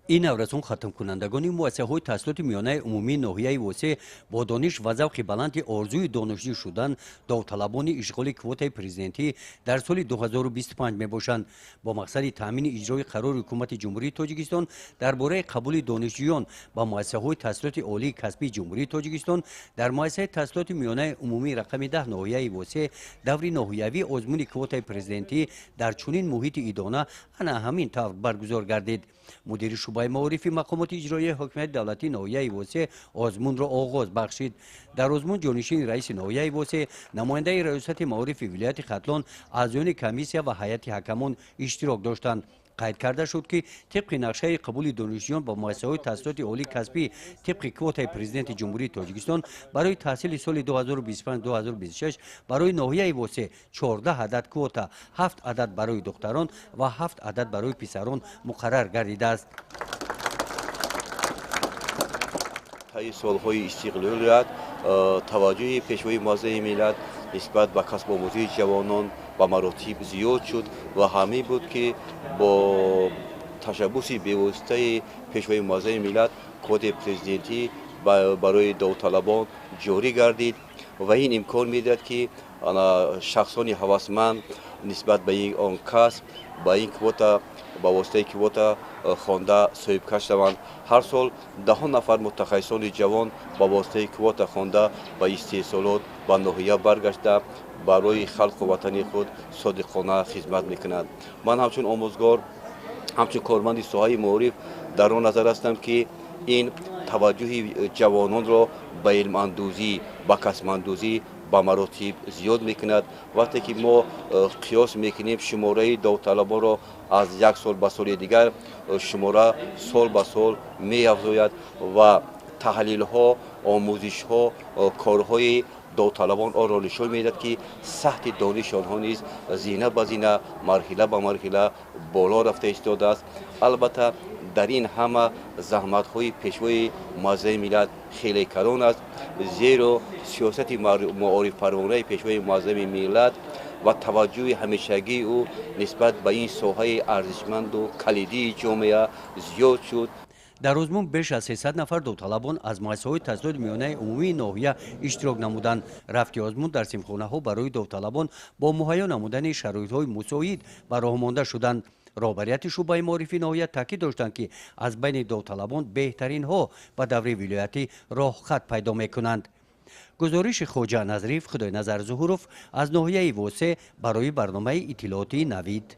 این نورسون ختم کنندگانی مؤسسه‌های تحصیلات میانه عمومی ناحیه واسع با دانش و ذوق بلند آرزوی دانشجوی شدن داوطلبان اشغال کوتای پرزیدنتی در سال 2025 میباشند با مقصد تامین اجرای قرار حکومت جمهوری تاجیکستان درباره قبول دانشجویان با مؤسسه‌های تحصیلات عالی کسبی جمهوری تاجیکستان در مؤسسه تحصیلات میانه عمومی رقم 10 ناحیه واسع دوری ناحیوی آزمون کوتای پرزیدنتی در چنین محیط ایدانه انا همین طور برگزار گردید. مدیر شعبه معارف مقامات اجرایی حکومت دولتی ناحیه واسع آزمون را آغاز بخشید. در آزمون جانشین رئیس ناحیه واسع، نماینده ریاست معارف ولایت ختلان، اعضایان کمیسیه و هیئت حکمان اشتراک داشتند. قید کرده شد که طبق نقشه قبول دانشجویان با مؤسسه‌های تحصیلات عالی کسبی طبق کوتای پرزیدنت جمهوری تاجیکستان برای تحصیل سال 2025-2026 برای ناحیه واسع 14 عدد کوتا، 7 عدد برای دختران و 7 عدد برای پسران مقرر گردیده است. طی سالهای استقلالیت توجه پیشوای موضع ملت نسبت به کسب آموزی جوانان به مراتب زیاد شد و همین بود که با تشبوس بیواسطه پیشوای موضع ملت کد پرزیدنتی برای داوطلبان جاری گردید و این امکان میداد که شخصان هوسمند نسبت به این آن کسب با این کوتا با واسطه کوتا خوانده صاحبکش شوند. هر سال 10 نفر متخصصان جوان با واسطه کوتا خوانده با استحصالات به ناحیه برگشته برای خلق وطن خود صادقانه خدمت میکنند. من همچون آموزگار، همچون کارمند ساحه معارف در آن نظر هستم که این توجه جوانان را به علم اندوزی، به کسب اندوزی با مراتب زیاد میکند. وقتی که ما قیاس میکنیم شماره داوطلبان را از یک سال به سال دیگر شماره سال به سال می افزاید و تحلیل ها، آموزش ها، کارهای داوطلبان را نشان میدهد که سطح دانش آنها نیز زینه به زینه، مرحله به مرحله بالا رفته ایستاده است. البته در این همه زحمت های پیشوای موضع ملت خیلی کلان است، زیرا سیاست معارف پرورانه پیشوای موضع ملت و توجه همیشگی او نسبت به این ساحه ارزشمند و کلیدی جامعه زیاد شد. در آزمون بیش از 300 نفر داوطلبان از مؤسسه‌های تحصیلات میانه عمومی ناحیه اشتراک نمودند. رفت آزمون در سیمخانه‌ها برای داوطلبان با مهیا نمودن شرایط‌های مساعد و راهمانده شدند. رهبریت شعبه معرفی ناحیه تاکید داشتند که از بین داوطلبان بهترین ها به دوره ولایتی راه خط پیدا میکنند. گزارش خوجا نظریف خدای نظر ظهوروف از ناحیه واسع برای برنامه اطلاعاتی نوید.